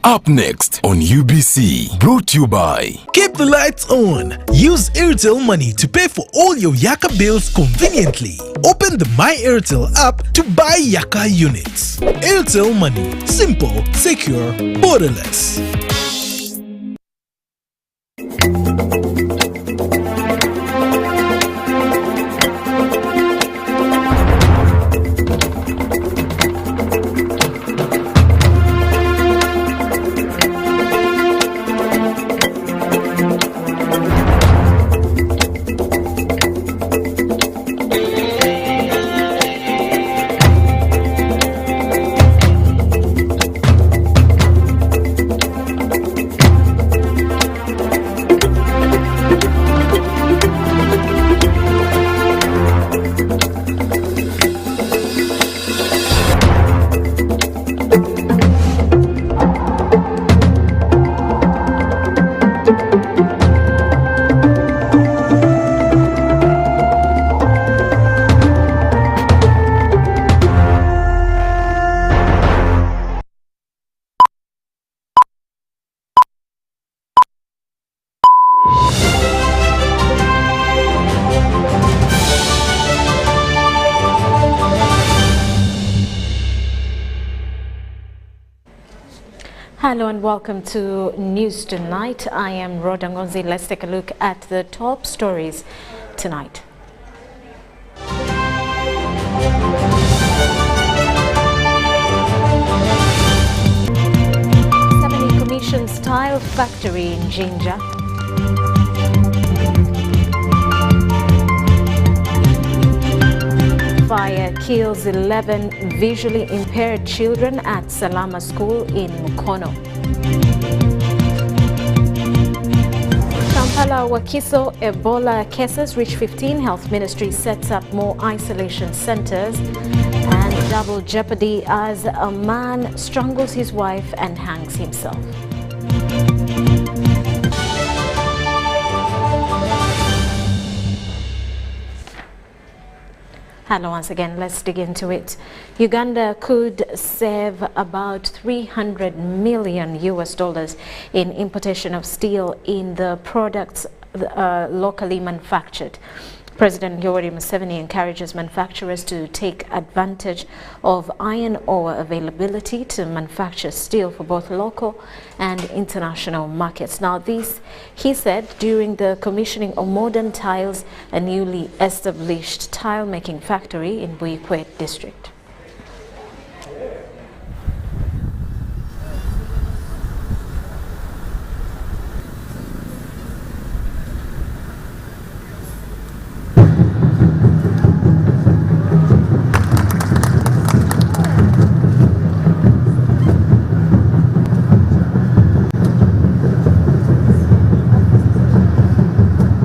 Up next on UBC, brought to you by... Keep the lights on. Use Airtel Money to pay for all your Yaka bills conveniently. Open the My Airtel app to buy Yaka units. Airtel Money. Simple, secure, borderless. Hello and welcome to News Tonight. I am Rhoda Ngonzi. Let's take a look at the top stories tonight. 70 commissions tile factory in Jinja. Fire kills 11 visually impaired children at Salama School in Mukono. Kampala Wakiso Ebola cases reach 15. Health Ministry sets up more isolation centers. And double jeopardy as a man strangles his wife and hangs himself. Hello once again, let's dig into it. Uganda could save about $300 million in importation of steel in the products locally manufactured. President Yoweri Museveni encourages manufacturers to take advantage of iron ore availability to manufacture steel for both local and international markets. Now this, he said, during the commissioning of Modern Tiles, a newly established tile-making factory in Buikwet district.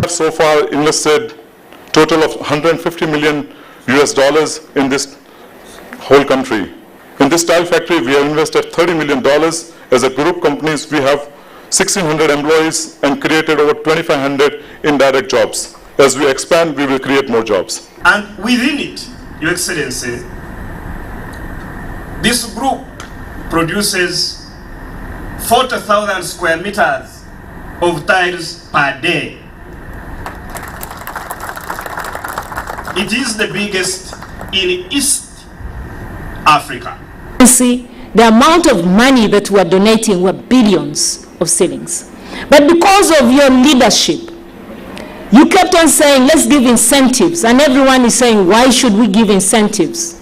So far invested total of $150 million in this whole country. In this tile factory, we have invested $30 million. As a group companies, we have 1,600 employees and created over 2,500 indirect jobs. As we expand, we will create more jobs. And within it, Your Excellency, this group produces 40,000 square meters of tiles per day. It is the biggest in East Africa. See, the amount of money that we're donating were billions of shillings. But because of your leadership, you kept on saying, let's give incentives. And everyone is saying, why should we give incentives?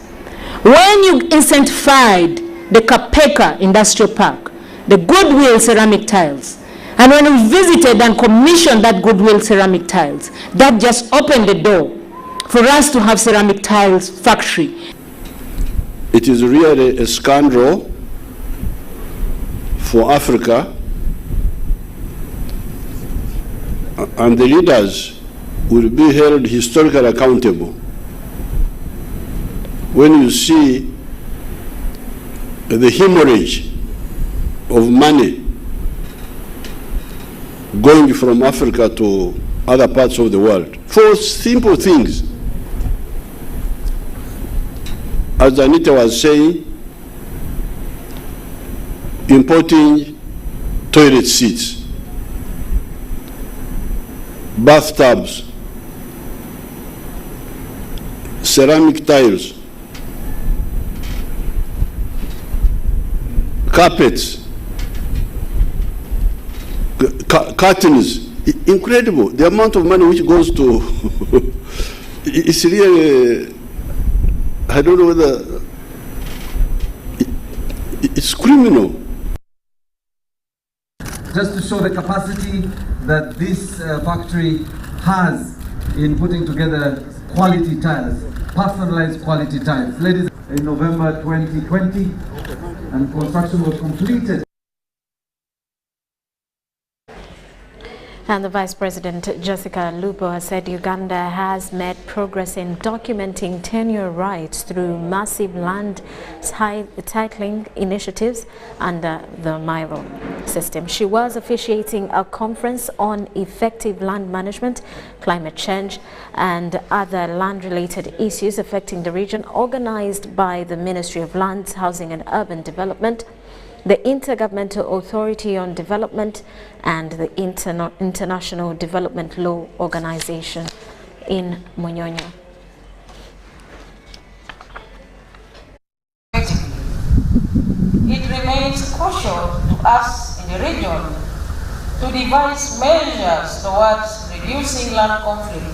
When you incentivified the Kapeka Industrial Park, the Goodwill ceramic tiles, and when we visited and commissioned that Goodwill ceramic tiles, that just opened the door for us to have ceramic tiles factory. It is really a scandal for Africa, and the leaders will be held historically accountable. When you see the hemorrhage of money going from Africa to other parts of the world for simple things. As Anita was saying, importing toilet seats, bathtubs, ceramic tiles, carpets, curtains. Incredible. The amount of money which goes to, it's really, I don't know whether, it's criminal. Just to show the capacity that this factory has in putting together quality tiles, personalized quality tiles. Ladies, in November 2020, and construction was completed. And the Vice President, Jessica Lupo, has said Uganda has made progress in documenting tenure rights through massive land titling initiatives under the Nile system. She was officiating a conference on effective land management, climate change, and other land-related issues affecting the region, organized by the Ministry of Lands, Housing and Urban Development, the Intergovernmental Authority on Development, and the International Development Law Organization in Munyonyo. It remains crucial to us in the region to devise measures towards reducing land conflict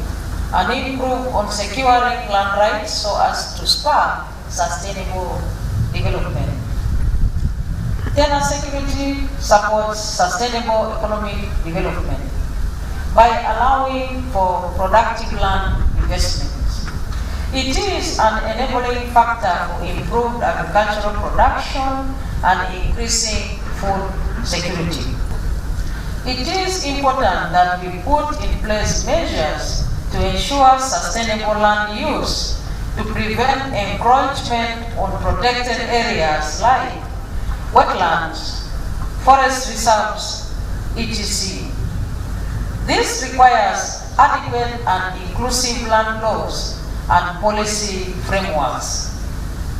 and improve on securing land rights so as to spur sustainable development. Tenure security supports sustainable economic development by allowing for productive land investments. It is an enabling factor for improved agricultural production and increasing food security. It is important that we put in place measures to ensure sustainable land use to prevent encroachment on protected areas like wetlands, forest reserves, etc. This requires adequate and inclusive land laws and policy frameworks,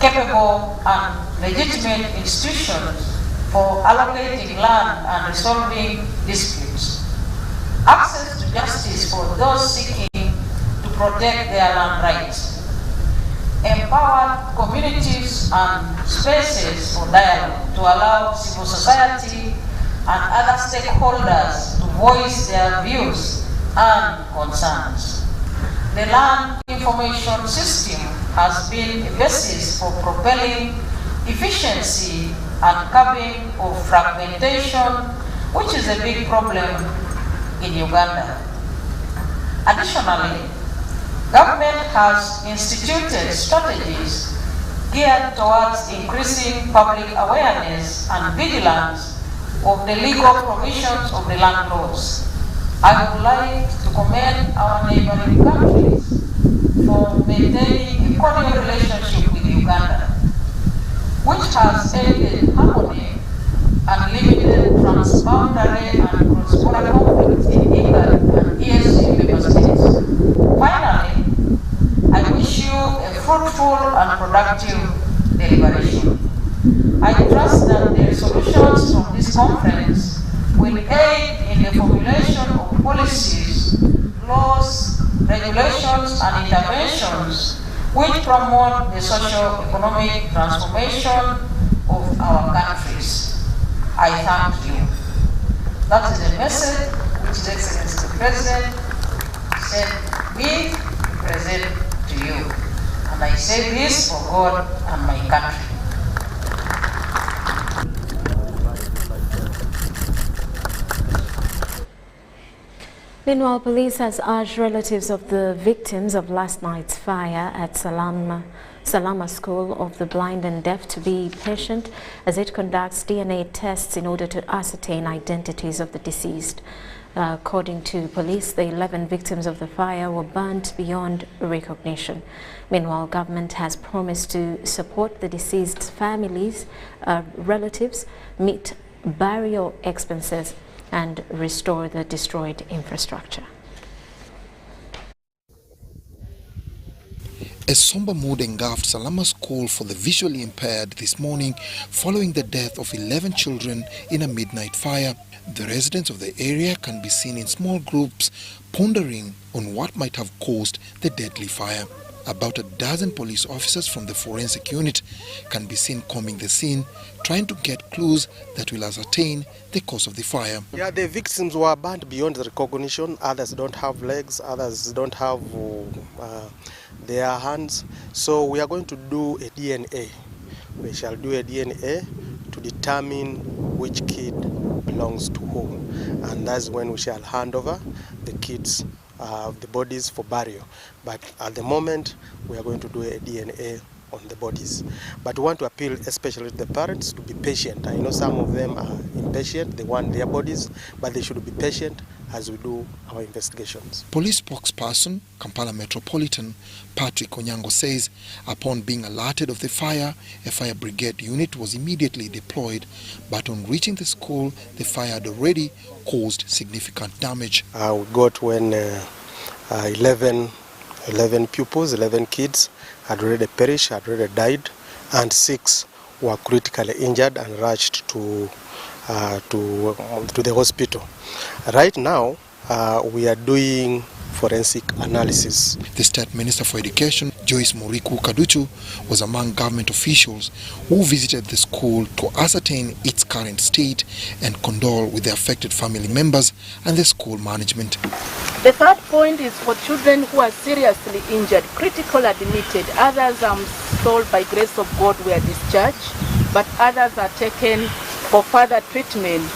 capable and legitimate institutions for allocating land and resolving disputes, access to justice for those seeking to protect their land rights, empowered communities and spaces for dialogue to allow civil society and other stakeholders to voice their views and concerns. The Land Information System has been a basis for propelling efficiency and curbing of fragmentation, which is a big problem in Uganda. Additionally, government has instituted strategies geared towards increasing public awareness and vigilance of the legal provisions of the land laws. I would like to commend our neighboring countries for maintaining a cordial relationship with Uganda, which has aided harmony and limited transboundary and cross-border conflicts in IGAD and ESG member states. Finally, I wish you a fruitful and productive deliberation. I trust that the resolutions from this conference will aid in the formulation of policies, laws, regulations, and interventions which promote the socio-economic transformation of our countries. I thank you. That is a message which His Excellency the President sent me to present to you. And I say this for God and my country. Meanwhile, police has urged relatives of the victims of last night's fire at Salama School of the Blind and Deaf to be patient as it conducts DNA tests in order to ascertain identities of the deceased. According to police, the 11 victims of the fire were burnt beyond recognition. Meanwhile, government has promised to support the deceased families, relatives, meet burial expenses and restore the destroyed infrastructure. A somber mood engulfed Salama School for the visually impaired this morning following the death of 11 children in a midnight fire. The residents of the area can be seen in small groups pondering on what might have caused the deadly fire. About a dozen police officers from the forensic unit can be seen combing the scene, trying to get clues that will ascertain the cause of the fire. Yeah, the victims were burnt beyond recognition. Others don't have legs, others don't have their hands. So we are going to do a DNA. We shall do a DNA to determine which kid belongs to whom. And that's when we shall hand over the kids, the bodies for burial. But at the moment, we are going to do a DNA on the bodies. But we want to appeal especially to the parents to be patient. I know some of them are impatient, they want their bodies, but they should be patient as we do our investigations. Police spokesperson, Kampala Metropolitan, Patrick Onyango says, upon being alerted of the fire, a fire brigade unit was immediately deployed, but on reaching the school, the fire had already caused significant damage. We got when 11 pupils, 11 kids had already perished, had already died, and 6 were critically injured and rushed to the hospital. Right now, we are doing forensic analysis. The State Minister for Education, Joyce Muriku Kaduchu, was among government officials who visited the school to ascertain its current state and condole with the affected family members and the school management. The third point is for children who are seriously injured, critical admitted. Others, I'm told by grace of God, were discharged, but others are taken for further treatment.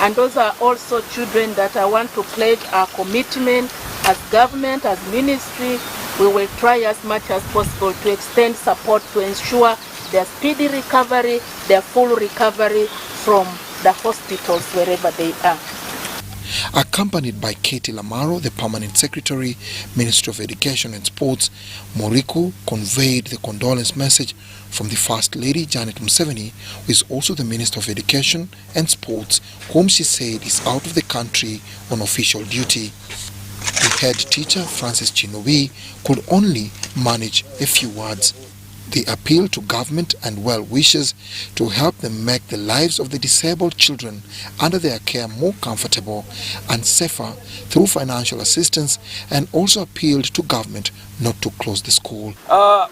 And those are also children that I want to pledge our commitment as government, as ministry. We will try as much as possible to extend support to ensure their speedy recovery, their full recovery from the hospitals wherever they are. Accompanied by Katie Lamaro, the Permanent Secretary, Ministry of Education and Sports, Muriku conveyed the condolence message from the First Lady, Janet Museveni, who is also the Minister of Education and Sports, whom she said is out of the country on official duty. The head teacher, Francis Chinobi, could only manage a few words. They appeal to government and well-wishers to help them make the lives of the disabled children under their care more comfortable and safer through financial assistance, and also appealed to government not to close the school.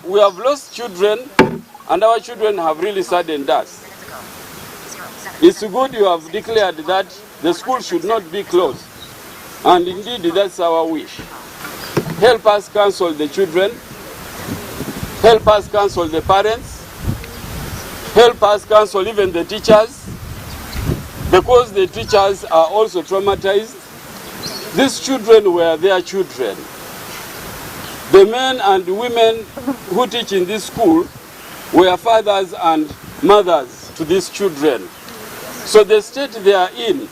We have lost children, and our children have really saddened us. It's good you have declared that the school should not be closed, and indeed that's our wish. Help us counsel the children. Help us counsel the parents, help us counsel even the teachers, because the teachers are also traumatized. These children were their children. The men and women who teach in this school were fathers and mothers to these children. So the state they are in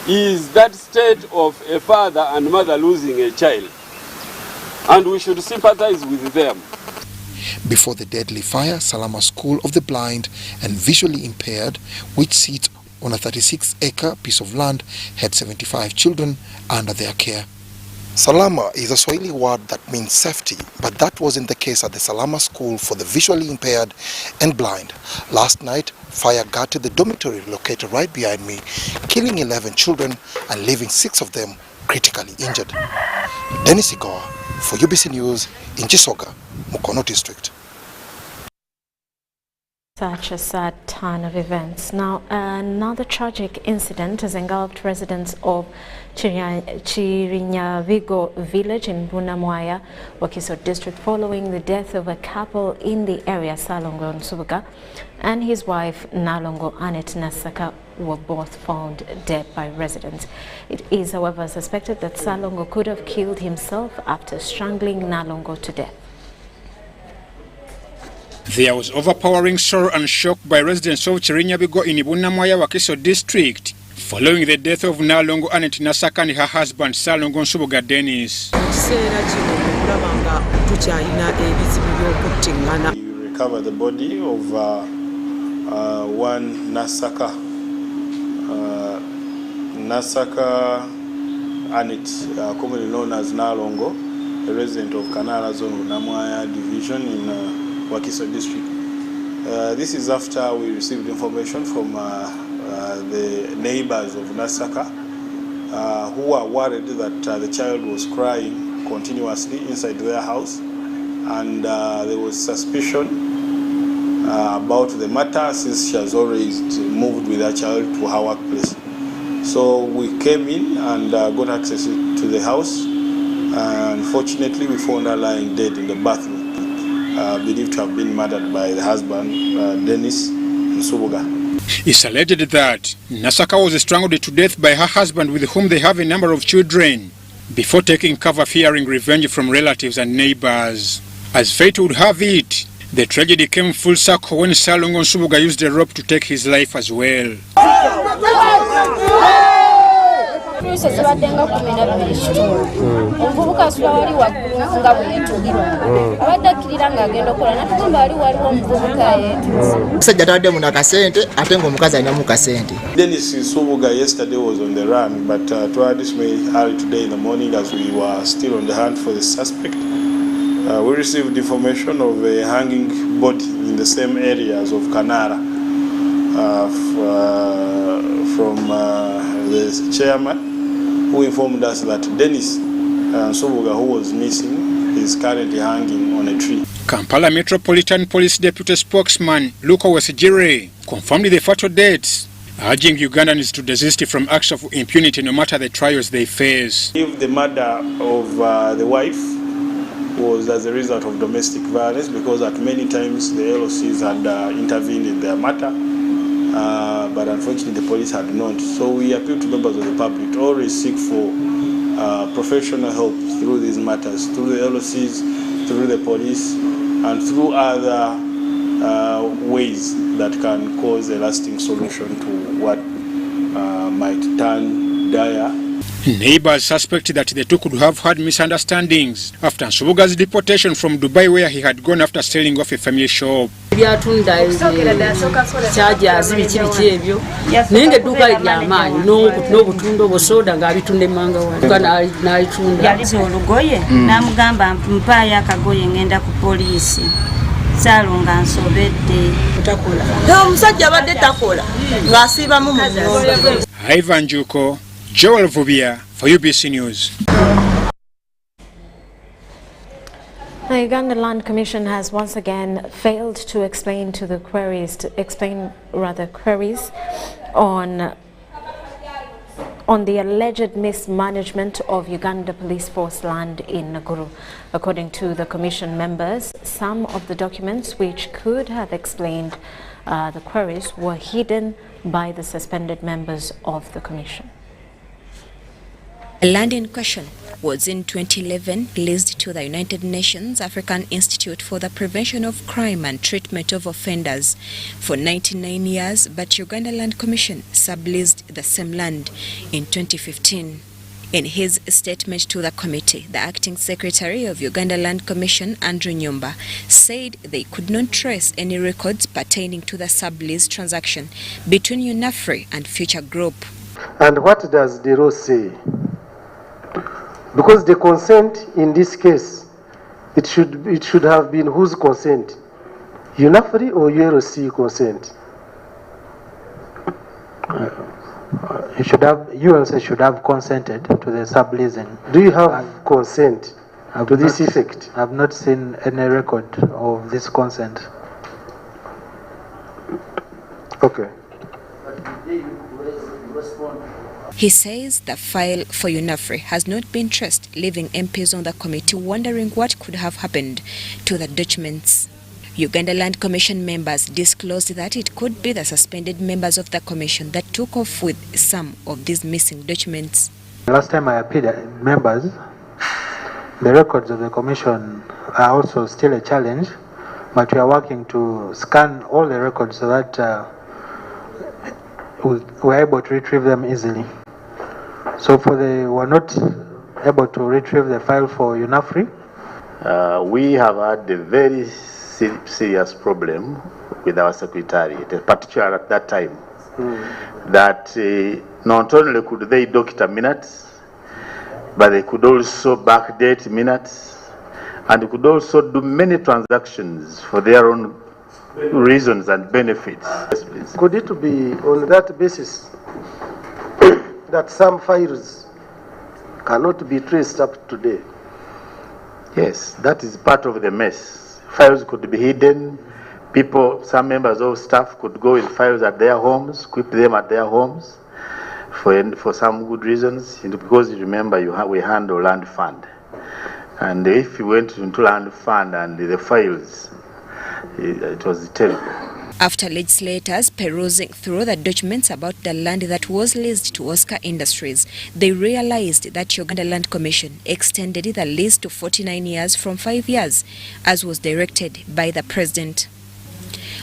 is that state of a father and mother losing a child. And we should sympathize with them. Before the deadly fire, Salama School of the Blind and Visually Impaired, which sits on a 36-acre piece of land, had 75 children under their care. Salama is a Swahili word that means safety, but that wasn't the case at the Salama School for the Visually Impaired and Blind. Last night, fire gutted the dormitory located right behind me, killing 11 children and leaving 6 of them critically injured. Dennis Igoa for UBC News in Chisoga, Mukono District. Such a sad turn of events. Now, another tragic incident has engulfed residents of Chirinyavigo village in Bunamwaya, Wakiso district, following the death of a couple in the area, Salongo Nsubuga and his wife, Nalongo Anet Nasaka, were both found dead by residents. It is, however, suspected that Salongo could have killed himself after strangling Nalongo to death. There was overpowering sorrow and shock by residents of Chirinyabigo in Bunamwaya, Wakiso district, following the death of Nalongo Anet Nasaka and her husband Salongo Nsubuga Dennis. We recovered the body of one Nasaka. Nasaka Anet, commonly known as Nalongo, a resident of Kanara Zone, Namwaya Division in Wakiso District. This is after we received information from the neighbors of Nasaka who are worried that the child was crying continuously inside their house, and there was suspicion about the matter since she has always moved with her child to her workplace. So we came in and got access to the house. Unfortunately, we found her lying dead in the bathroom, believed to have been murdered by the husband, Dennis Nsubuga. It's alleged that Nasaka was strangled to death by her husband, with whom they have a number of children, before taking cover fearing revenge from relatives and neighbors. As fate would have it, the tragedy came full circle when Salongo Nsubuga used a rope to take his life as well. Dennis Nsubuga yesterday was on the run, but to our dismay, early today in the morning, as we were still on the hunt for the suspect, we received information of a hanging body in the same areas of Kanara from the chairman, who informed us that Dennis Nsubuga, who was missing, is currently hanging on a tree. Kampala Metropolitan Police Deputy Spokesman Luko Wesigire confirmed the fatal dates, urging Ugandans to desist from acts of impunity no matter the trials they face. If the murder of the wife was as a result of domestic violence, because at many times the LOCs had intervened in their matter, but unfortunately the police had not. So we appeal to members of the public to always seek for professional help through these matters, through the LOCs, through the police, and through other ways that can cause a lasting solution to what might turn dire. Neighbors suspect that the two could have had misunderstandings after Nsubuga's deportation from Dubai, where he had gone after selling off a family shop. Ivan Juko, Joel Vubia for UBC News. The Uganda Land Commission has once again failed to explain to the queries on the alleged mismanagement of Uganda Police Force land in Nakuru. According to the commission members, some of the documents which could have explained the queries were hidden by the suspended members of the commission. The land in question was in 2011 leased to the United Nations African Institute for the Prevention of Crime and Treatment of Offenders for 99 years, but Uganda Land Commission subleased the same land in 2015. In his statement to the committee, the acting secretary of Uganda Land Commission, Andrew Nyumba, said they could not trace any records pertaining to the sublease transaction between UNAFRI and Future Group. And what does the law say? Because the consent in this case, it should have been whose consent? UNAFRI or ULC consent? ULC should have consented to the subleasing. Do you have consent to this effect? I have not seen any record of this consent. Okay. He says the file for UNAFRI has not been traced, leaving MPs on the committee wondering what could have happened to the documents. Uganda Land Commission members disclosed that it could be the suspended members of the commission that took off with some of these missing documents. Last time I appeared, members, the records of the commission are also still a challenge, but we are working to scan all the records so that we're able to retrieve them easily. So we're not able to retrieve the file for UNAFRI. We have had a very serious problem with our secretariat, particularly at that time, that not only could they docket minutes, but they could also backdate minutes, and could also do many transactions for their own reasons and benefits. Yes, please. Could it be on that basis that some files cannot be traced up to date? Yes, that is part of the mess. Files could be hidden. People, some members of staff could go with files at their homes, keep them at their homes for some good reasons. And because you remember, we handle land fund. And if you went into land fund and the files, it was terrible. After legislators perusing through the documents about the land that was leased to Oscar Industries, they realized that Uganda Land Commission extended the lease to 49 years from 5 years, as was directed by the President.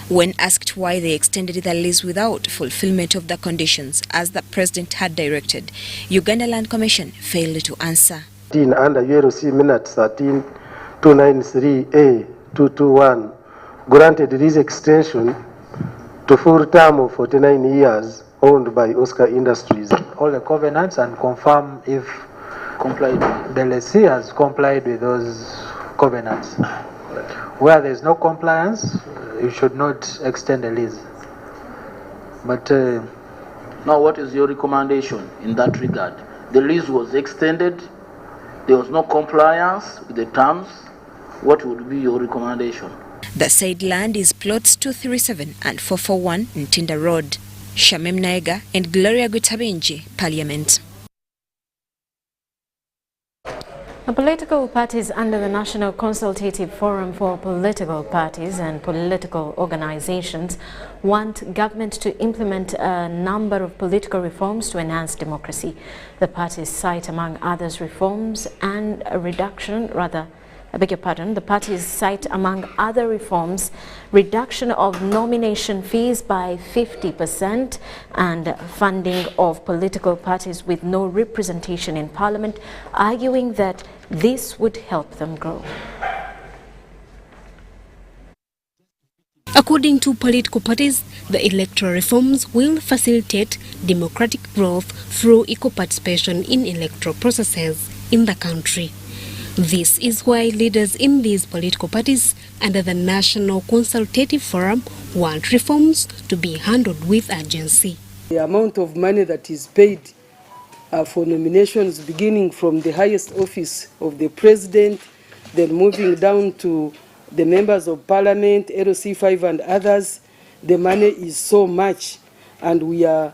When asked why they extended the lease without fulfillment of the conditions, as the President had directed, Uganda Land Commission failed to answer. Under ULC Minutes 13293A221, granted this extension to full term of 49 years owned by Oscar Industries. All the covenants and confirm if the lessee has complied with those covenants. Where there is no compliance, you should not extend the lease. But now, what is your recommendation in that regard? The lease was extended. There was no compliance with the terms. What would be your recommendation? The said land is plots 237 and 441 Ntinda Road. Shamim Naiga and Gloria Gutabenji, Parliament. The political parties under the National Consultative Forum for Political Parties and Political Organizations want government to implement a number of political reforms to enhance democracy. The parties cite, among others, reforms and a reduction, the parties cite, among other reforms, reduction of nomination fees by 50% and funding of political parties with no representation in Parliament, arguing that this would help them grow. According to political parties, the electoral reforms will facilitate democratic growth through equal participation in electoral processes in the country. This is why leaders in these political parties under the National Consultative Forum want reforms to be handled with urgency. The amount of money that is paid for nominations, beginning from the highest office of the President, then moving down to the members of Parliament, LC5 and others, the money is so much. And we are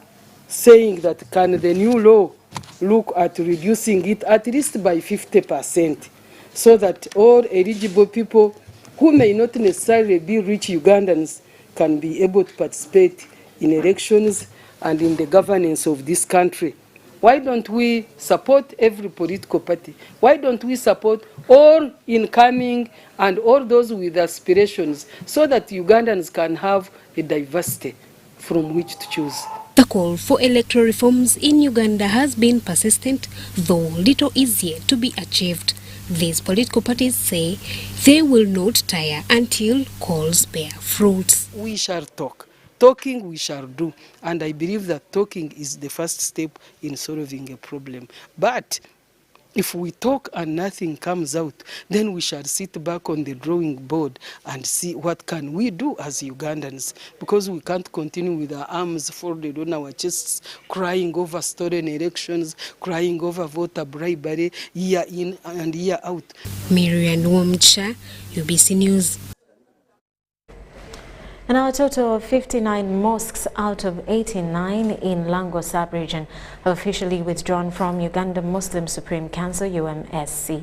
saying that can the new law look at reducing it at least by 50%, so that all eligible people who may not necessarily be rich Ugandans can be able to participate in elections and in the governance of this country. Why don't we support every political party? Why don't we support all incoming and all those with aspirations, so that Ugandans can have a diversity from which to choose? The call for electoral reforms in Uganda has been persistent, though little is yet to be achieved. These political parties say they will not tire until calls bear fruits. We shall talk. Talking we shall do. And I believe that talking is the first step in solving a problem. But if we talk and nothing comes out, then we shall sit back on the drawing board and see what can we do as Ugandans, because we can't continue with our arms folded on our chests, crying over stolen elections, crying over voter bribery, year in and year out. Marian Womcha, UBC News. And a total of 59 mosques out of 89 in Lango sub-region have officially withdrawn from Uganda Muslim Supreme Council UMSC.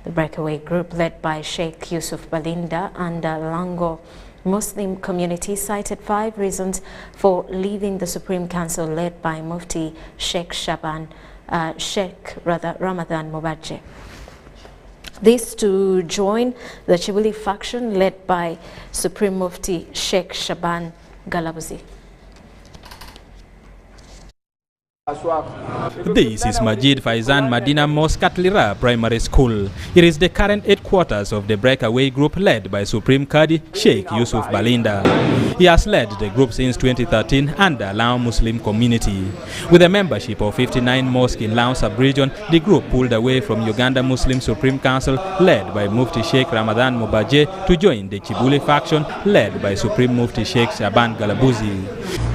The breakaway group led by Sheikh Yusuf Balinda and Lango Muslim community cited 5 reasons for leaving the Supreme Council led by Mufti Ramadan Mubajje. This to join the Chibuli faction led by Supreme Mufti Sheikh Shaban Galabuzi. This is Majid Faizan Madina Mosque at Lira Primary School. It is the current headquarters of the breakaway group led by Supreme Qadi Sheikh Yusuf Balinda. He has led the group since 2013 under Lao Muslim community. With a membership of 59 mosques in Lao sub-region, the group pulled away from Uganda Muslim Supreme Council led by Mufti Sheikh Ramadan Mubaje to join the Chibuli faction led by Supreme Mufti Sheikh Shaban Galabuzi.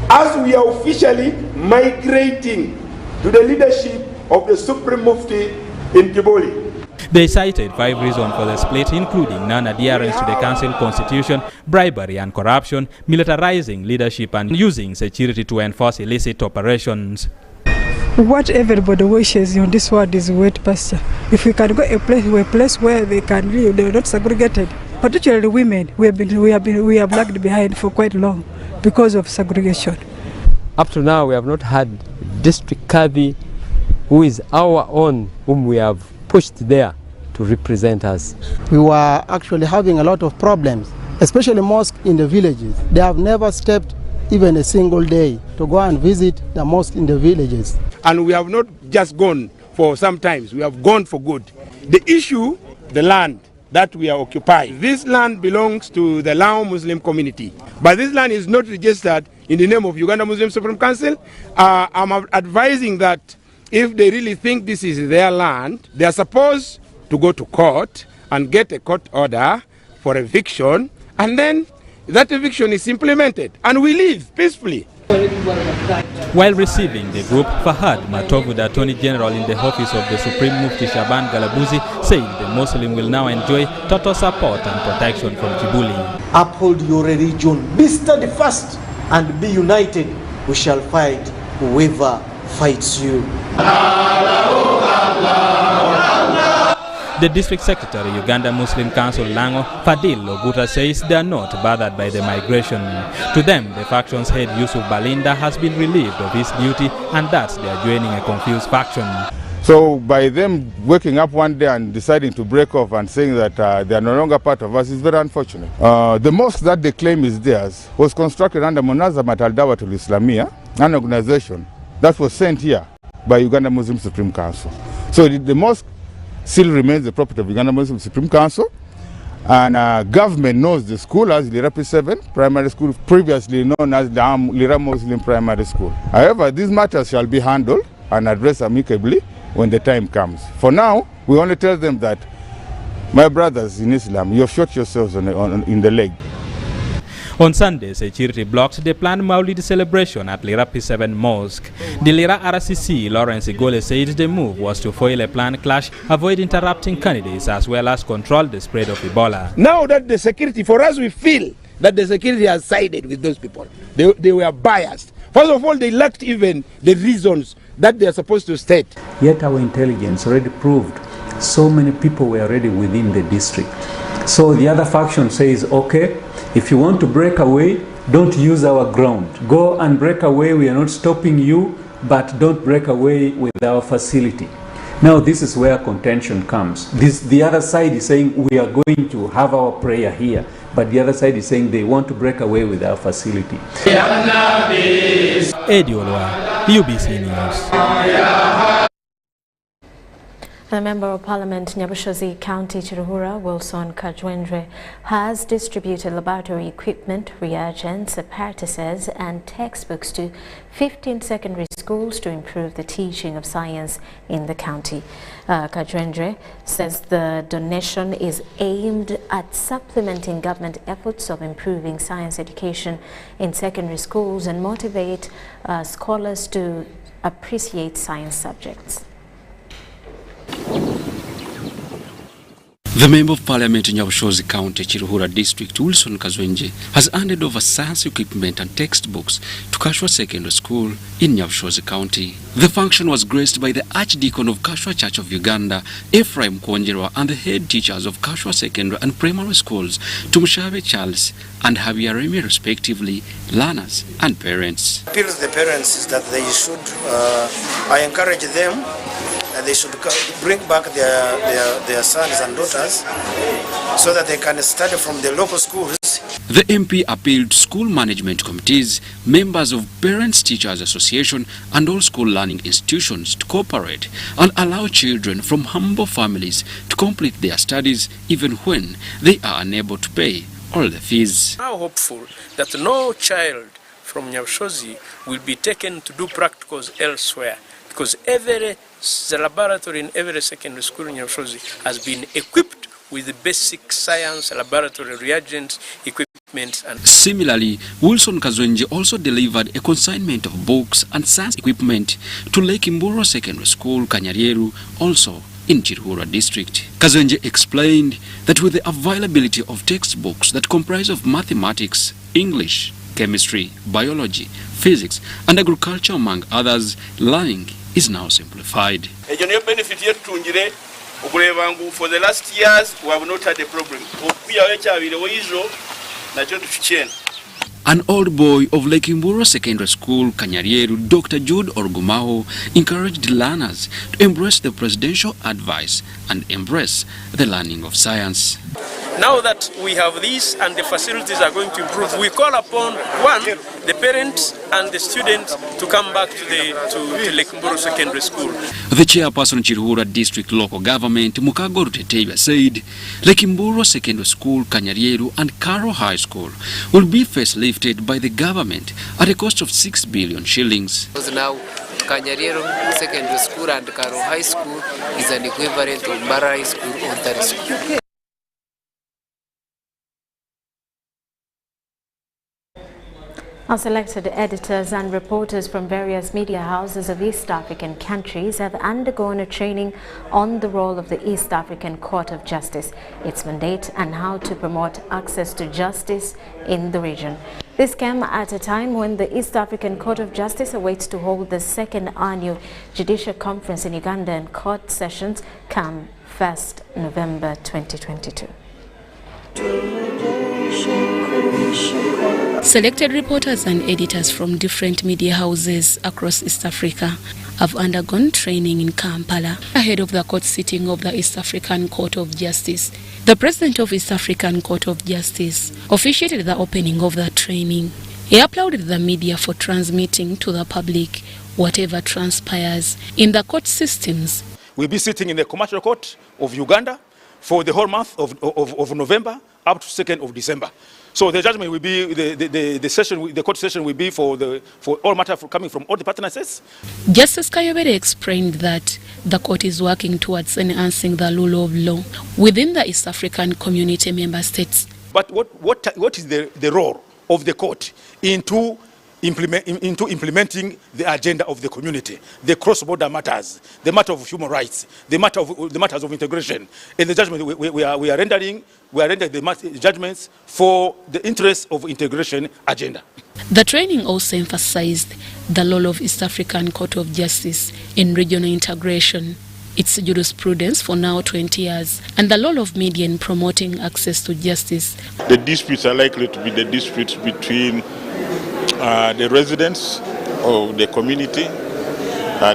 As we are officially migrating to the leadership of the Supreme Mufti in Chibuli, they cited 5 reasons for the split, including non-adherence to the council constitution, bribery and corruption, militarizing leadership, and using security to enforce illicit operations. What everybody wishes in this world is wet pasture. If we can go a place where they can live, they're not segregated. Particularly women, we have lagged behind for quite long because of segregation. Up to now, we have not had district Kadhi who is our own, whom we have pushed there to represent us. We were actually having a lot of problems, especially mosques in the villages. They have never stepped even a single day to go and visit the mosque in the villages. And we have not just gone for some times, we have gone for good. The issue, the land that we are occupying. This land belongs to the Lao Muslim community, but this land is not registered in the name of Uganda Muslim Supreme Council. I'm advising that if they really think this is their land, they are supposed to go to court and get a court order for eviction, and then that eviction is implemented and we live peacefully. While receiving the group, Fahad Matovu, the Attorney General in the office of the Supreme Mufti Shaban Galabuzi, said the Muslim will now enjoy total support and protection from Chibuli. Uphold your religion, be steadfast and be united. We shall fight whoever fights you. The District Secretary, Uganda Muslim Council Lango, Fadil Oguta, says they are not bothered by the migration. To them, the faction's head Yusuf Balinda has been relieved of his duty and that they are joining a confused faction. So by them waking up one day and deciding to break off and saying that they are no longer part of us is very unfortunate. The mosque that they claim is theirs was constructed under Munazamat al-Dawatul Islamiyah, an organization that was sent here by Uganda Muslim Supreme Council. So the mosque still remains the property of Uganda Muslim Supreme Council, and government knows the school as Lirapi 7 Primary School, previously known as the Lira Muslim Primary School. However, these matters shall be handled and addressed amicably when the time comes. For now, we only tell them that, my brothers in Islam, you have shot yourselves in the leg. On Sunday, security blocked the planned Maulid celebration at Lira P7 Mosque. The Lira RCC, Lawrence Igole, said the move was to foil a planned clash, avoid interrupting candidates, as well as control the spread of Ebola. Now that the security, for us, we feel that the security has sided with those people. They were biased. First of all, they lacked even the reasons that they are supposed to state. Yet our intelligence already proved so many people were already within the district. So the other faction says, okay, if you want to break away, don't use our ground. Go and break away, we are not stopping you, but don't break away with our facility. Now this is where contention comes. The other side is saying we are going to have our prayer here, but the other side is saying they want to break away with our facility. Eddie Olwa, UBC News. The Member of Parliament, Nyabushozi County, Chiruhura, Wilson Kajwendre, has distributed laboratory equipment, reagents, apparatuses and textbooks to 15 secondary schools to improve the teaching of science in the county. Kajwendre says the donation is aimed at supplementing government efforts of improving science education in secondary schools and motivate scholars to appreciate science subjects. The Member of Parliament in Nyabushozi County, Chiruhura District, Wilson Kajwendre, has handed over science equipment and textbooks to Kashwa Secondary School in Nyabushozi County. The function was graced by the Archdeacon of Kashwa Church of Uganda, Ephraim Kwonjerwa, and the head teachers of Kashwa Secondary and Primary Schools, Tumushabe Charles and Javier Remy, respectively, learners and parents. Appeal to the parents is that they should, I encourage them, they should bring back their sons and daughters so that they can study from the local schools. The MP appealed to school management committees, members of Parents Teachers Association and all school learning institutions to cooperate and allow children from humble families to complete their studies even when they are unable to pay all the fees. Now hopeful that no child from Nyabushozi will be taken to do practicals elsewhere, because the laboratory in every secondary school in Nyabushozi has been equipped with the basic science laboratory reagents, equipment. And similarly, Wilson Kazwenje also delivered a consignment of books and science equipment to Lake Imburo Secondary School, Kanyarieru, also in Chirhura district. Kazwenje explained that with the availability of textbooks that comprise of mathematics, English, chemistry, biology, physics, and agriculture, among others, learning is now simplified. For the last years, we have not had a problem. An old boy of Lake Imburo Secondary School, Kanyarieru, Dr. Jude Orgumaho, encouraged learners to embrace the presidential advice and embrace the learning of science. now that we have this and the facilities are going to improve, we call upon, one, the parents and the students to come back to Lake Imburo Secondary School. The chairperson of Chirhura District Local Government, Mukago Ruteteva, said Lake Imburo Secondary School, Kanyarieru and Karo High School will be facelifted by the government at a cost of 6 billion shillings. Because now Kanyarieru Secondary School and Karo High School is an equivalent of Mbara High School or Tari School. Our selected editors and reporters from various media houses of East African countries have undergone a training on the role of the East African Court of Justice, its mandate, and how to promote access to justice in the region. This came at a time when the East African Court of Justice awaits to hold the second annual judicial conference in Uganda, and court sessions come 1st November 2022. Selected reporters and editors from different media houses across East Africa have undergone training in Kampala ahead of the court sitting of the East African Court of Justice. The President of East African Court of Justice officiated the opening of the training. He applauded the media for transmitting to the public whatever transpires in the court systems. We'll be sitting in the Commercial Court of Uganda for the whole month of November up to 2nd of December. So the judgment will be, the court session will be for all matters coming from all the partner states. Justice Kayobere explained that the court is working towards enhancing the rule of law within the East African community member states. But what is the role of the court into implementing the agenda of the community, the cross-border matters, the matter of human rights, the matters of integration? In the judgment we are rendering the judgments for the interest of integration agenda. The training also emphasized the role of East African Court of Justice in regional integration, its jurisprudence for now 20 years, and the role of media in promoting access to justice. The disputes are likely to be the disputes between the residents of the community.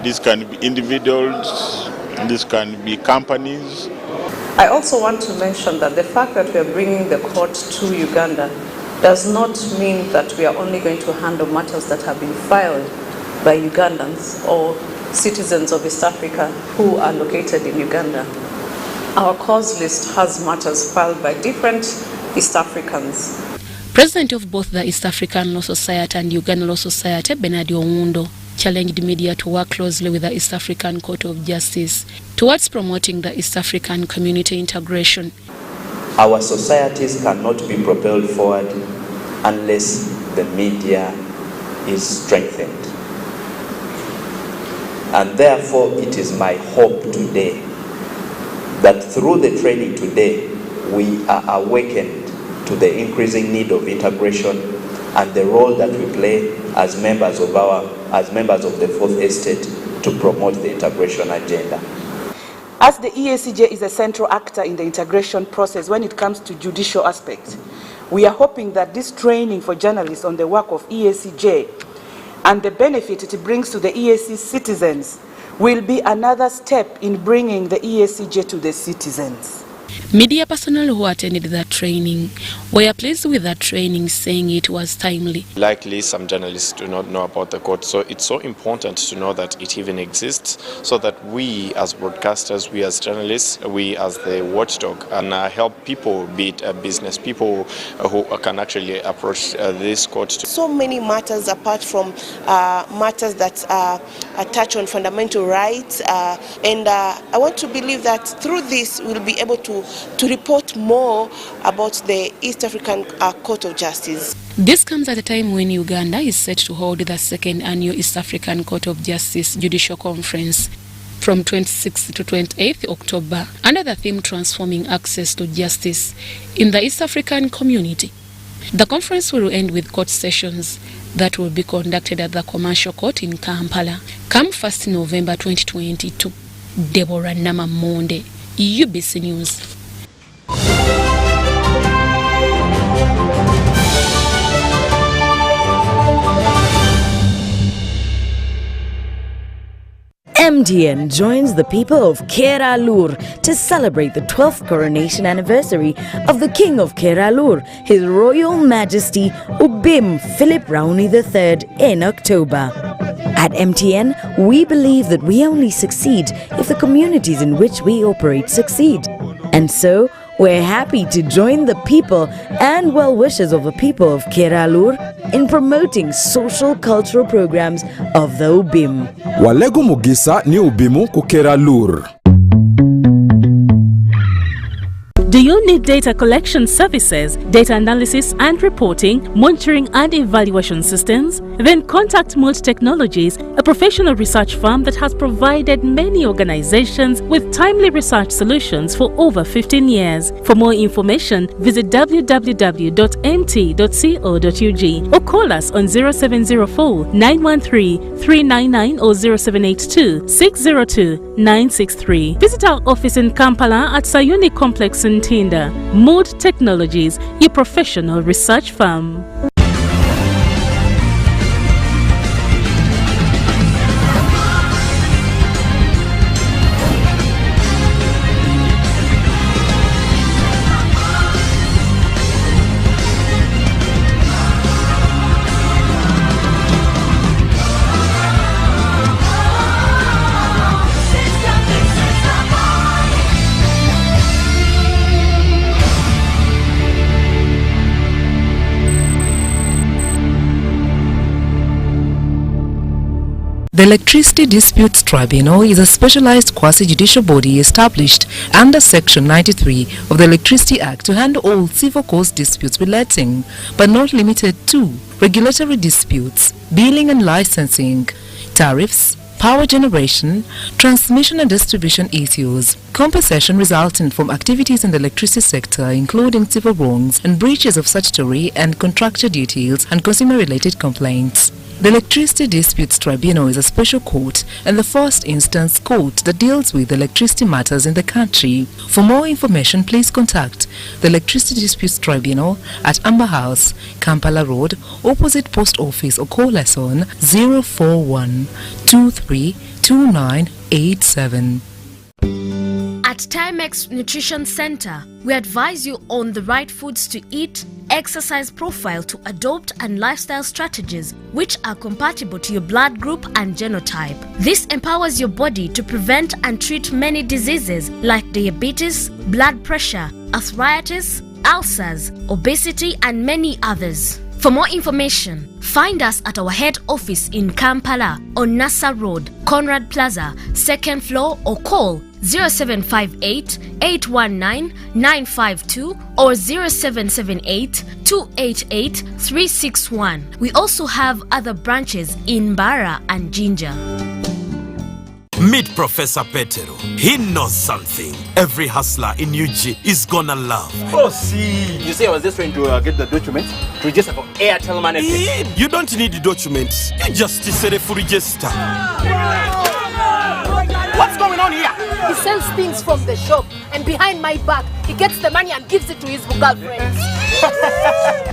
These can be individuals, these can be companies. I also want to mention that the fact that we are bringing the court to Uganda does not mean that we are only going to handle matters that have been filed by Ugandans or citizens of East Africa who are located in Uganda. Our cause list has matters filed by different East Africans. President of both the East African Law Society and Uganda Law Society, Bernard Owundo, challenged media to work closely with the East African Court of Justice towards promoting the East African community integration. Our societies cannot be propelled forward unless the media is strengthened. And therefore, it is my hope today that through the training today, we are awakened to the increasing need of integration and the role that we play as members of the Fourth Estate to promote the integration agenda. As the EACJ is a central actor in the integration process when it comes to judicial aspects, we are hoping that this training for journalists on the work of EACJ and the benefit it brings to the EAC citizens will be another step in bringing the EACJ to the citizens. Media personnel who attended that training were pleased with that training, saying it was timely. Likely some journalists do not know about the court, so it's so important to know that it even exists, so that we as broadcasters, we as journalists, we as the watchdog, and help people, be it business people who can actually approach this court. So many matters apart from matters that touch on fundamental rights, and I want to believe that through this we'll be able to report more about the East African Court of Justice. This comes at a time when Uganda is set to hold the second annual East African Court of Justice Judicial Conference from 26th to 28th October under the theme Transforming Access to Justice in the East African Community. The conference will end with court sessions that will be conducted at the Commercial Court in Kampala come 1st November 2022. Deborah Namamonde, UBC News. MTN joins the people of Keralur to celebrate the 12th coronation anniversary of the King of Keralur, His Royal Majesty Ubim Philip Raoni III in October. At MTN, we believe that we only succeed if the communities in which we operate succeed. And so, we're happy to join the people and well-wishers of the people of Keralur in promoting social cultural programs of the Ubim. Walego Mugisa ni Ubimu ku Keralur. Do you need data collection services, data analysis and reporting, monitoring and evaluation systems? Then contact Mold Technologies, a professional research firm that has provided many organizations with timely research solutions for over 15 years. For more information, visit www.mt.co.ug or call us on 0704 913 399 or 0782 602 963. Visit our office in Kampala at Sayuni Complex in Tinda. Mood Technologies, your professional research firm. The Electricity Disputes Tribunal is a specialized quasi-judicial body established under Section 93 of the Electricity Act to handle all civil cause disputes relating, but not limited to, regulatory disputes, billing and licensing, tariffs, power generation, transmission and distribution issues, compensation resulting from activities in the electricity sector including civil wrongs and breaches of statutory and contractual duties and consumer-related complaints. The Electricity Disputes Tribunal is a special court and the first instance court that deals with electricity matters in the country. For more information, please contact the Electricity Disputes Tribunal at Amber House, Kampala Road, opposite Post Office, or call us on 041 23 2987. At Timex Nutrition Center, we advise you on the right foods to eat, exercise profile to adopt, and lifestyle strategies which are compatible to your blood group and genotype. This empowers your body to prevent and treat many diseases like diabetes, blood pressure, arthritis, ulcers, obesity, and many others. For more information, find us at our head office in Kampala on Nassa Road, Conrad Plaza, 2nd floor, or call 0758 819 952 or 0778 288 361. We also have other branches in Bara and Jinja. Meet Professor Petero. He knows something every hustler in UG is gonna love. Oh, see. You say I was just trying to get the documents to register for Airtel Money. You don't need the documents. You just say for register. What's going on here? He sells things from the shop, and behind my back, he gets the money and gives it to his girlfriends.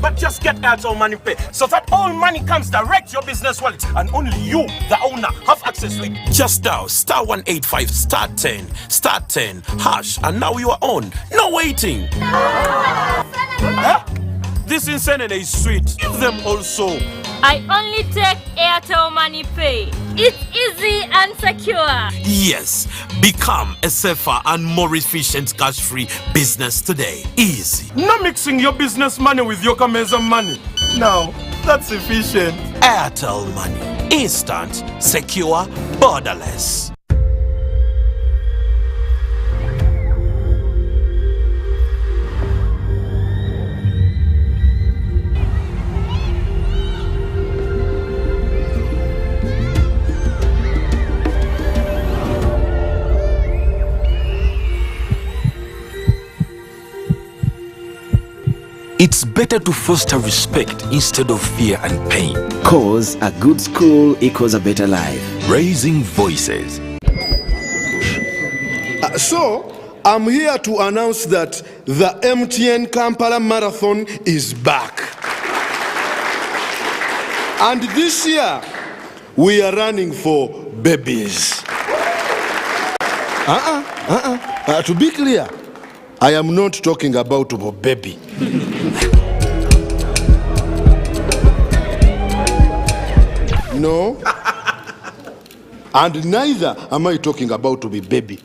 but just get Airtel Money Pay so that all money comes direct to your business wallet and only you, the owner, have access to it. Just dial star 185 star 10 star 10 hash and now you are on. No waiting. Huh? This insanity is sweet. Give them also. I only take Airtel Money Pay. It's easy and secure. Yes, become a safer and more efficient cash-free business today. Easy. Not mixing your business money with your Kameza money. No, that's efficient. Airtel Money. Instant, secure, borderless. It's better to foster respect instead of fear and pain. Cause a good school equals a better life. Raising voices. So, I'm here to announce that the MTN Kampala Marathon is back. And this year, we are running for babies. To be clear, I am not talking about a baby. No. And neither am I talking about to be baby.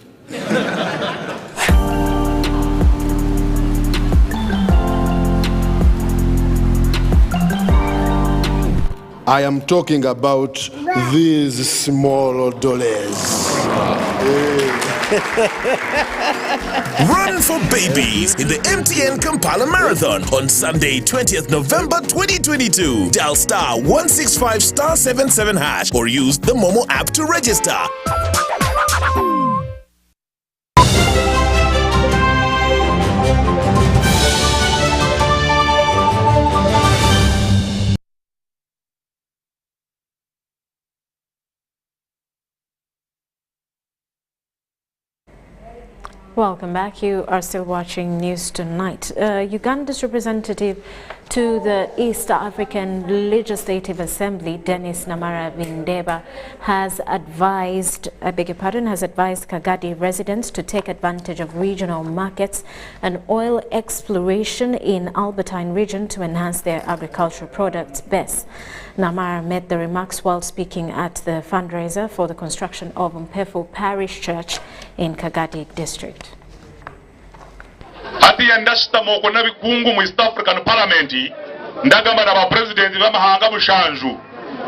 I am talking about these small dollars. Run for babies in the MTN Kampala Marathon on Sunday, 20th November 2022. Dial star 165 star 77 hash or use the Momo app to register. Welcome back. You are still watching News Tonight. Uganda's representative to the East African Legislative Assembly, Dennis Namara Vindeba, has advised Kagadi residents to take advantage of regional markets and oil exploration in Albertine region to enhance their agricultural products best. Namara made the remarks while speaking at the fundraiser for the construction of Mpefu Parish Church in Kagadi district. Ati yandashita moko nabikungu mu East African Parliament ndagamba na ba president b'amahanga bushanju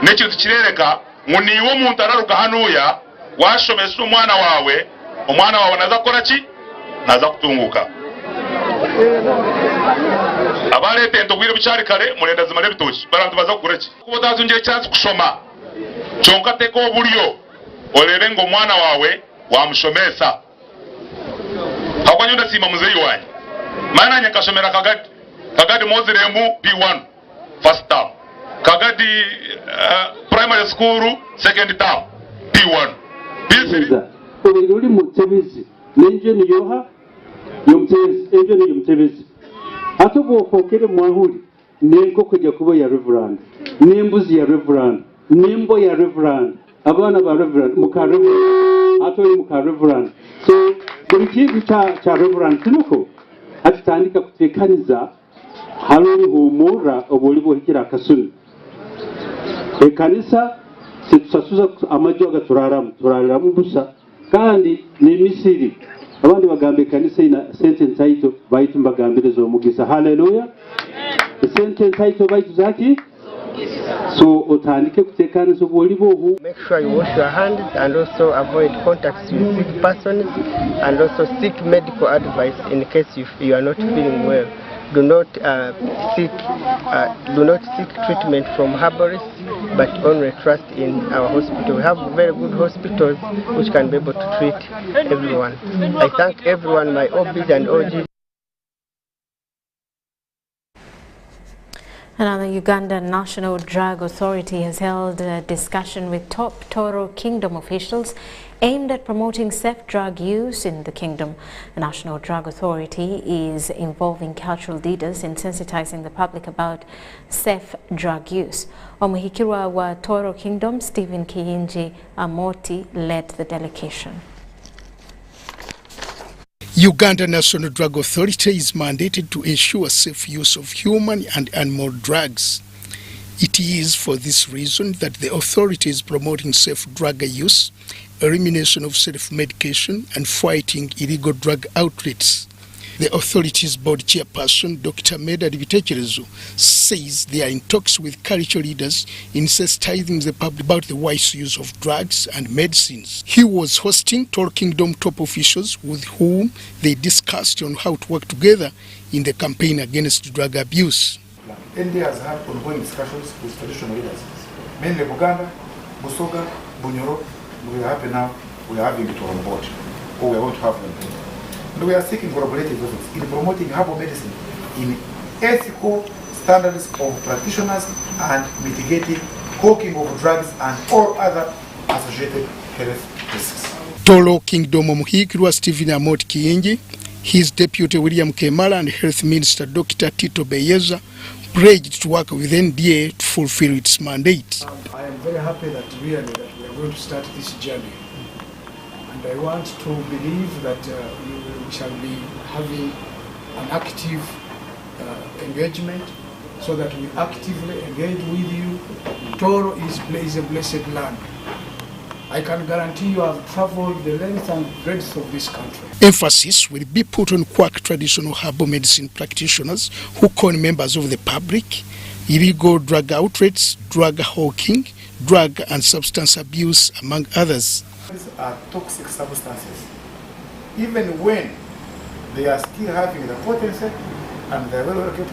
n'ekintu kirereka ngo niwo muntu araruka hanuya washomesa umwana wawe naza gukora ki naza kutunguka abalete ntogwire bucyari kare murenda zimare bitoshi barantu baza kugura ki kubo tazungiye chance kushoma chonka teko buryo olebe ngo umwana wawe wamushomesa hakwa nyunda sima muzeyi wanyu mana nyakashomera Kagadi Moziremu P1 first term, Kagadi primary school second term P1 Biza uri mutebezi n'enjeni yoha yomtebezi enjeni yomtebezi atobokokere mwahuri nenko kujya kuba ya reverend nembuzi ya reverend nembo ya reverend abana ba reverend muka reverend atoli muka reverend so buri kintu cha reverend tunuko atandika kutekaniza haloni humura obuli bohikira akasuni ekanisa situsasuza amajoga turaramu busa kandi ni misiri abandi bagambe kanisa ina sentence title baitu mbagambire zo mugisa haleluya sentence title baitu zaki so utandike kutekaniza obuli bohu. Make sure you wash your hands and also avoid contacts with sick persons and also seek medical advice in case you are not feeling well. Do not seek treatment from herbalists, but only trust in our hospital. We have very good hospitals which can be able to treat everyone. I thank everyone, my OBs and OGs. Another Uganda National Drug Authority has held a discussion with top Toro Kingdom officials Aimed at promoting safe drug use in the kingdom, the National Drug Authority is involving cultural leaders in sensitizing the public about safe drug use. Omuhikirwa wa Toro Kingdom, Stephen Kiyinji Amoti, led the delegation. Uganda National Drug Authority is mandated to ensure safe use of human and animal drugs. It is for this reason that the authority is promoting safe drug use, elimination of self-medication, and fighting illegal drug outlets. The authority's board chairperson, Dr. Medard Bitekerezo, says they are in talks with cultural leaders in sensitizing the public about the wise use of drugs and medicines. He was hosting Toro Kingdom top officials with whom they discussed on how to work together in the campaign against drug abuse. ND has had ongoing discussions with traditional leaders, mainly Buganda, Busoga, Bunyoro. We are happy now, we are having it on board, or we are going to have them. And we are seeking collaborative efforts in promoting herbal medicine in ethical standards of practitioners and mitigating hawking of drugs and all other associated health risks. Toro Kingdom Omuhikirwa Stephen Amoti Kiyinji, his deputy William Kemala and Health Minister Dr. Tito Beyeza pledged to work with NDA to fulfill its mandate. I am very happy that we are going to start this journey. And I want to believe that we shall be having an active engagement so that we actively engage with you. Toro is a blessed land. I can guarantee you have traveled the length and breadth of this country. Emphasis will be put on quack traditional herbal medicine practitioners who con members of the public, illegal drug outlets, drug hawking, drug and substance abuse, among others. These are toxic substances. Even when they are still having the potency and they are well located,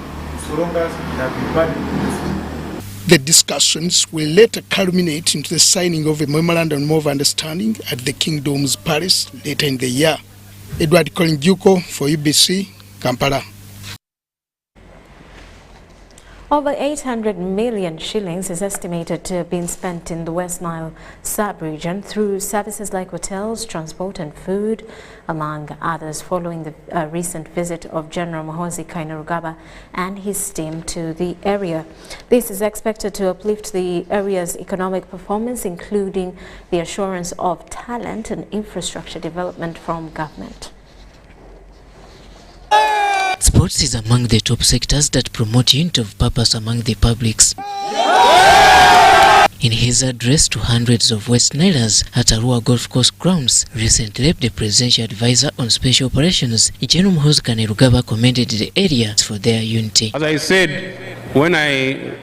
so long as they have been banned. The discussions will later culminate into the signing of a memorandum of understanding at the Kingdom's Palace later in the year. Edward Kolinjuko for UBC, Kampala. Over 800 million shillings is estimated to have been spent in the West Nile sub-region through services like hotels, transport and food, among others, following the recent visit of General Muhoozi Kainerugaba and his team to the area. This is expected to uplift the area's economic performance, including the assurance of talent and infrastructure development from government. Sports is among the top sectors that promote unity of purpose among the publics. In his address to hundreds of West Nilers at Arua Golf Course grounds recently, the presidential advisor on special operations, General Muhoozi Kainerugaba, commended the area for their unity. As I said, when I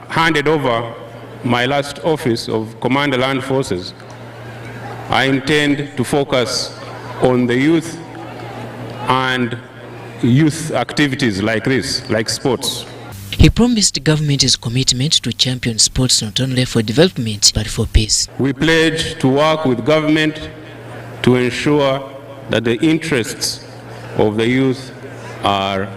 handed over my last office of Commander Land Forces, I intend to focus on the youth and youth activities like this, like sports. He promised the government's commitment to champion sports not only for development but for peace. We pledge to work with government to ensure that the interests of the youth are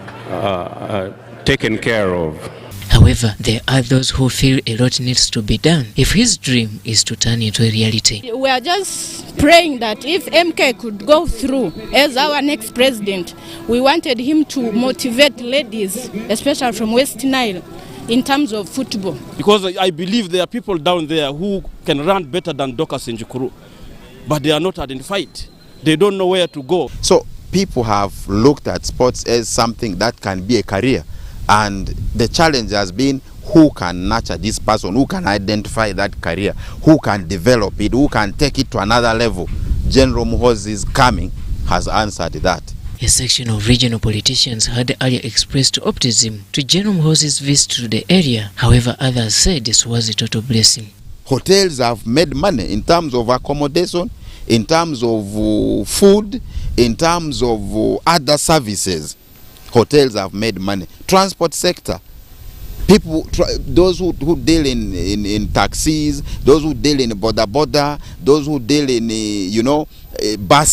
taken care of. However, there are those who feel a lot needs to be done if his dream is to turn into a reality. We are just praying that if MK could go through as our next president, we wanted him to motivate ladies, especially from West Nile, in terms of football. Because I believe there are people down there who can run better than Dorcas and Jukuru, but they are not identified. They don't know where to go. So people have looked at sports as something that can be a career. And the challenge has been who can nurture this person, who can identify that career, who can develop it, who can take it to another level. General Muhoozi's coming has answered that. A section of regional politicians had earlier expressed optimism to General Muhoozi's visit to the area. However, others said this was a total blessing. Hotels have made money in terms of accommodation, in terms of food, in terms of other services. Hotels have made money. Transport sector, people, those who deal in taxis, those who deal in border, those who deal in bus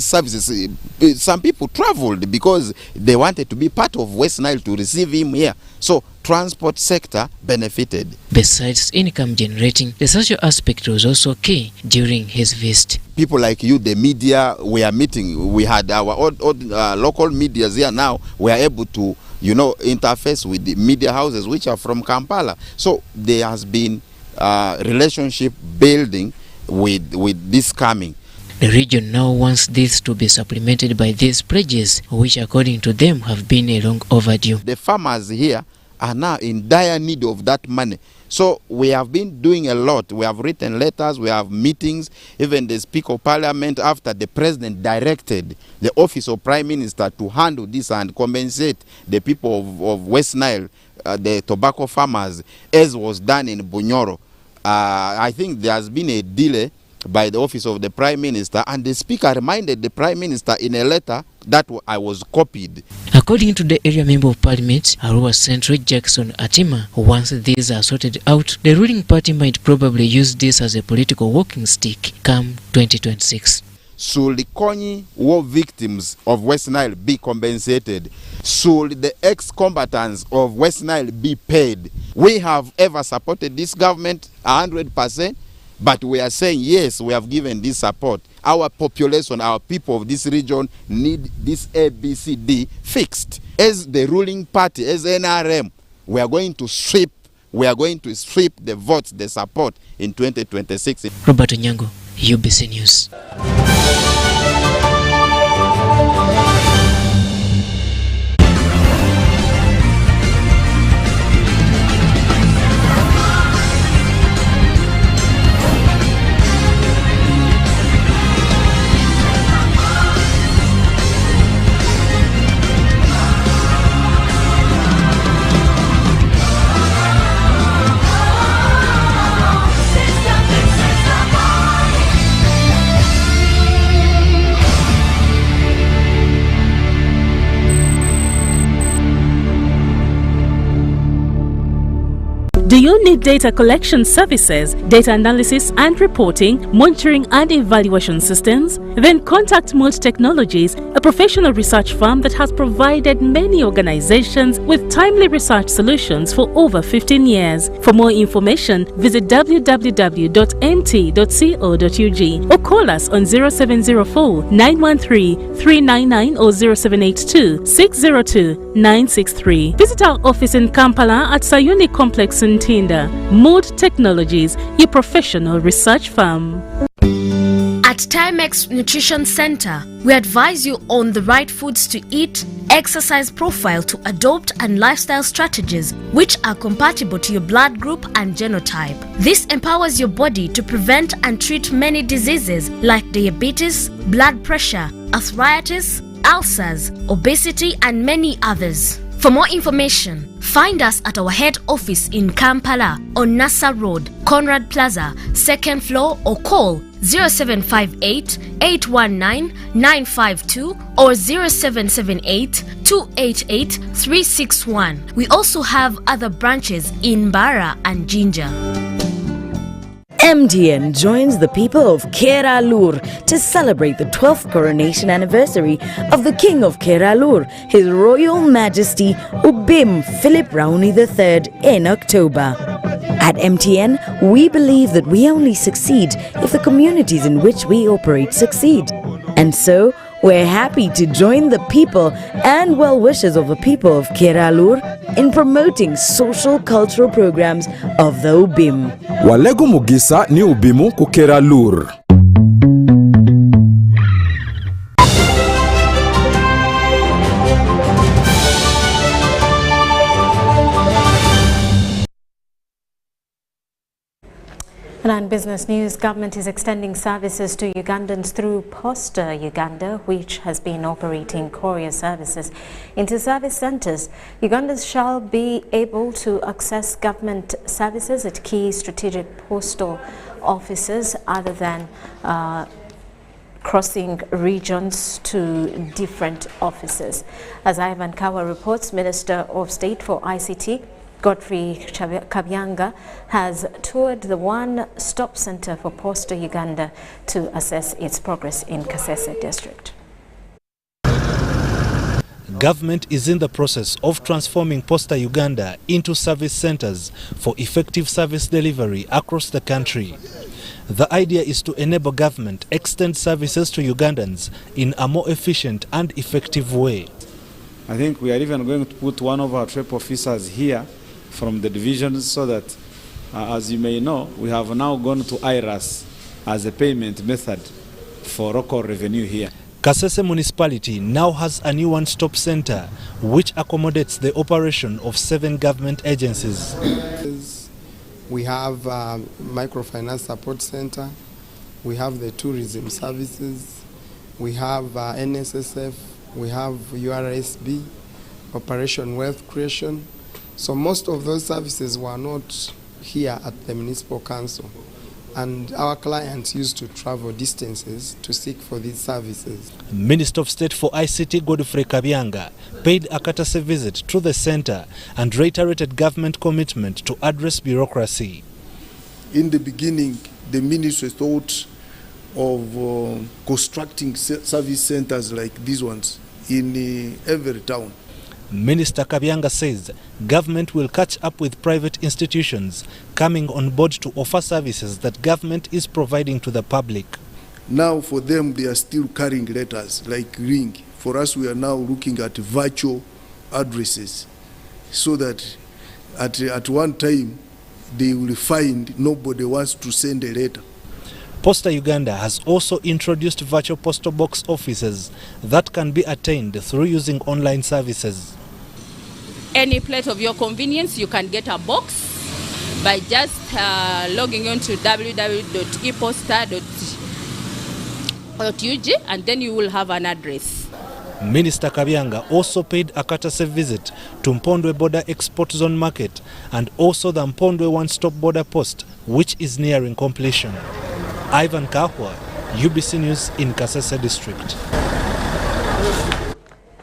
services. Some people traveled because they wanted to be part of West Nile to receive him here. So transport sector benefited. Besides income generating, the social aspect was also key during his visit. People like you, the media, we are meeting. We had our local medias here now. We are able to, interface with the media houses which are from Kampala. So there has been relationship building with this coming. The region now wants this to be supplemented by these pledges, which according to them have been a long overdue. The farmers here are now in dire need of that money. So we have been doing a lot. We have written letters, we have meetings. Even the Speaker of Parliament, after the President directed the Office of Prime Minister to handle this and compensate the people of West Nile, the tobacco farmers, as was done in Bunyoro. I think there has been a delay by the Office of the Prime Minister, and the Speaker reminded the Prime Minister in a letter that I was copied. According to the area member of Parliament, Arua Central Jackson Atima, once these are sorted out, the ruling party might probably use this as a political walking stick come 2026. Should the Konyi war victims of West Nile be compensated? Should the ex-combatants of West Nile be paid? We have ever supported this government 100%. But we are saying, yes, we have given this support. Our population, our people of this region need this ABCD fixed. As the ruling party, as NRM, we are going to sweep the votes, the support in 2026. Robert Onyango, UBC News. Do you need data collection services, data analysis and reporting, monitoring and evaluation systems? Then contact Molt Technologies, a professional research firm that has provided many organizations with timely research solutions for over 15 years. For more information, visit www.mt.co.ug or call us on 0704 913 399 or 0782 602 963. Visit our office in Kampala at Sayuni Complex in Tinda. Mood Technologies, your professional research firm. At Timex Nutrition Center, we advise you on the right foods to eat, exercise profile to adopt, and lifestyle strategies which are compatible to your blood group and genotype. This empowers your body to prevent and treat many diseases like diabetes, blood pressure, arthritis, ulcers, obesity, and many others. For more information, find us at our head office in Kampala on Nassa Road, Conrad Plaza, 2nd floor, or call 0758 819 952 or 0778 288 361. We also have other branches in Bara and Jinja. MTN joins the people of Keralur to celebrate the 12th coronation anniversary of the King of Keralur, His Royal Majesty Ubim Philip Raoni III in October. At MTN, we believe that we only succeed if the communities in which we operate succeed. And so, we're happy to join the people and well-wishers of the people of Keralur in promoting social cultural programs of the Ubim. Walego Mugisa ni Ubimu ku Keralur. And on business news, government is extending services to Ugandans through Posta Uganda, which has been operating courier services into service centres. Ugandans shall be able to access government services at key strategic postal offices other than crossing regions to different offices. As Ivan Kawa reports, Minister of State for ICT, Godfrey Kabyanga has toured the one-stop center for Posta Uganda to assess its progress in Kasese district. Government is in the process of transforming Posta Uganda into service centers for effective service delivery across the country. The idea is to enable government extend services to Ugandans in a more efficient and effective way. I think we are even going to put one of our trade officers here from the divisions so that, as you may know, we have now gone to IRAS as a payment method for local revenue here. Kasese municipality now has a new one-stop center which accommodates the operation of 7 government agencies. We have microfinance support center, we have the tourism services, we have NSSF, we have URSB, Operation Wealth Creation. So most of those services were not here at the municipal council, and our clients used to travel distances to seek for these services. Minister of State for ICT Godfrey Kabyanga paid a courtesy visit to the center and reiterated government commitment to address bureaucracy. In the beginning, the ministry thought of constructing service centers like these ones in every town. Minister Kabyanga says government will catch up with private institutions coming on board to offer services that government is providing to the public. Now for them, they are still carrying letters like ring. For us, we are now looking at virtual addresses so that at one time they will find nobody wants to send a letter. Posta Uganda has also introduced virtual postal box offices that can be attained through using online services. Any place of your convenience, you can get a box by just logging on to www.eposta.ug, and then you will have an address. Minister Kabyanga also paid a courtesy visit to Mpondwe Border Export Zone Market and also the Mpondwe One-Stop Border Post, which is nearing completion. Ivan Kahwa, UBC News in Kasese District.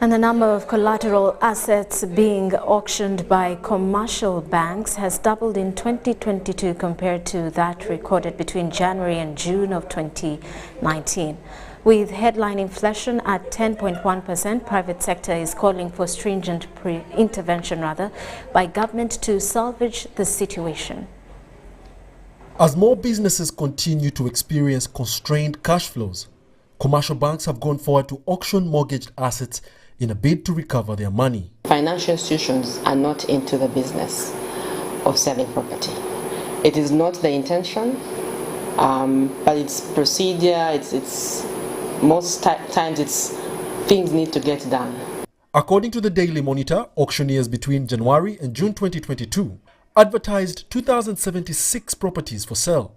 And the number of collateral assets being auctioned by commercial banks has doubled in 2022 compared to that recorded between January and June of 2019. With headline inflation at 10.1%, private sector is calling for stringent intervention by government to salvage the situation. As more businesses continue to experience constrained cash flows, commercial banks have gone forward to auction mortgaged assets in a bid to recover their money. Financial institutions are not into the business of selling property. It is not the intention, but it's procedure, it's most times it's things need to get done. According to the Daily Monitor, auctioneers between January and June 2022 advertised 2,076 properties for sale,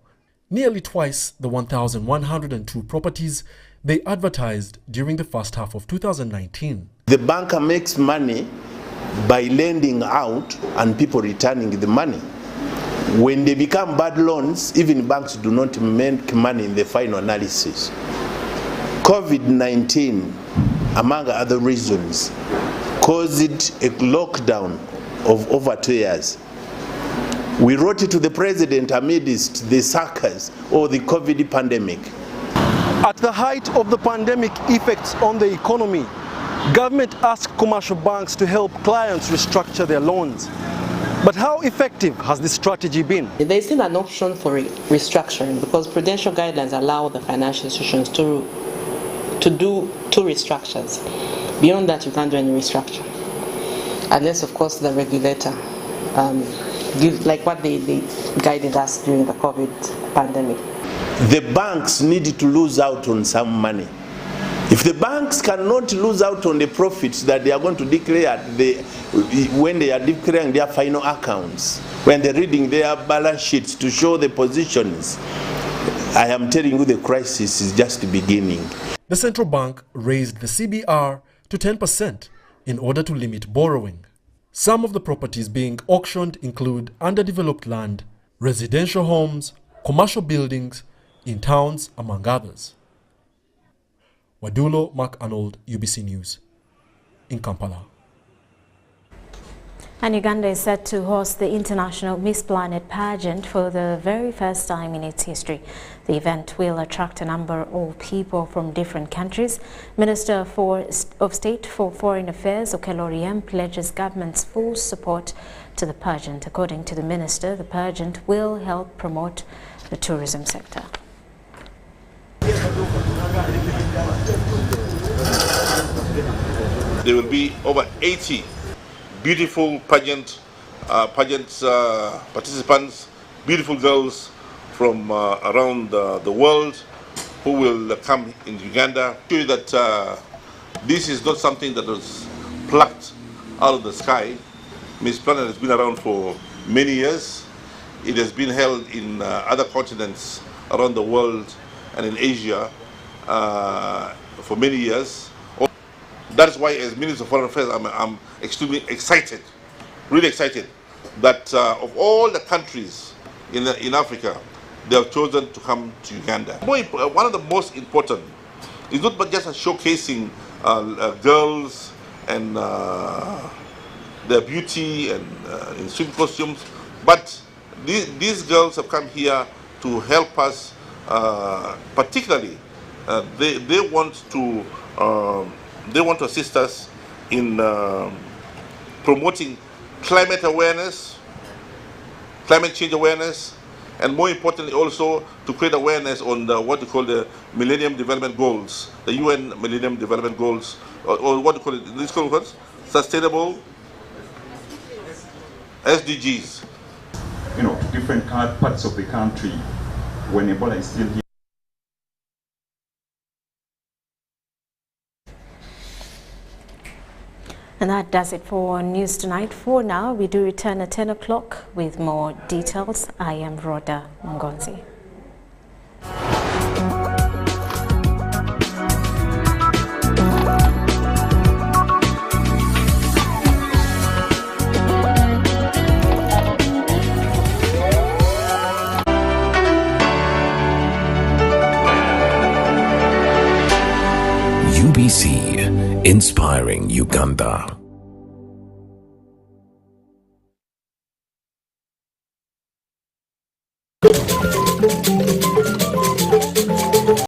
nearly twice the 1,102 properties they advertised during the first half of 2019. The banker makes money by lending out and people returning the money. When they become bad loans, even banks do not make money in the final analysis. COVID-19, among other reasons, caused a lockdown of over 2 years. We wrote it to the president amidst the circus or the COVID pandemic. At the height of the pandemic effects on the economy, government asked commercial banks to help clients restructure their loans. But how effective has this strategy been? There is still an option for restructuring because prudential guidelines allow the financial institutions to do 2 restructures. Beyond that, you can't do any restructure. Unless, of course, the regulator gives, like what they guided us during the COVID pandemic. The banks need to lose out on some money. If the banks cannot lose out on the profits that they are going to declare when they are declaring their final accounts, when they're reading their balance sheets to show the positions, I am telling you the crisis is just beginning. The central bank raised the CBR to 10% in order to limit borrowing. Some of the properties being auctioned include underdeveloped land, residential homes, commercial buildings in towns, among others. Wadulo Mark Arnold, UBC News, in Kampala. And Uganda is set to host the International Miss Planet pageant for the very first time in its history. The event will attract a number of people from different countries. Minister of State for Foreign Affairs, Okello Oryem, pledges government's full support to the pageant. According to the minister, the pageant will help promote the tourism sector. There will be over 80 beautiful pageant participants, beautiful girls from around the world who will come in Uganda. Show you that this is not something that was plucked out of the sky. Miss Planet has been around for many years. It has been held in other continents around the world and in Asia for many years. That is why, as Minister of Foreign Affairs, I'm extremely excited, really excited, that of all the countries in Africa, they have chosen to come to Uganda. One of the most important is not just showcasing girls and their beauty and in swim costumes, but these girls have come here to help us, particularly they want to assist us in promoting climate awareness, climate change awareness, and more importantly also to create awareness on what we call the Millennium Development Goals, the UN Millennium Development Goals, or what we call it, this called what? Sustainable SDGs. You know, different parts of the country when Ebola is still here. And that does it for News Tonight. For now, we do return at 10 o'clock with more details. I am Rhoda Ngonzi. UBC, inspiring Uganda.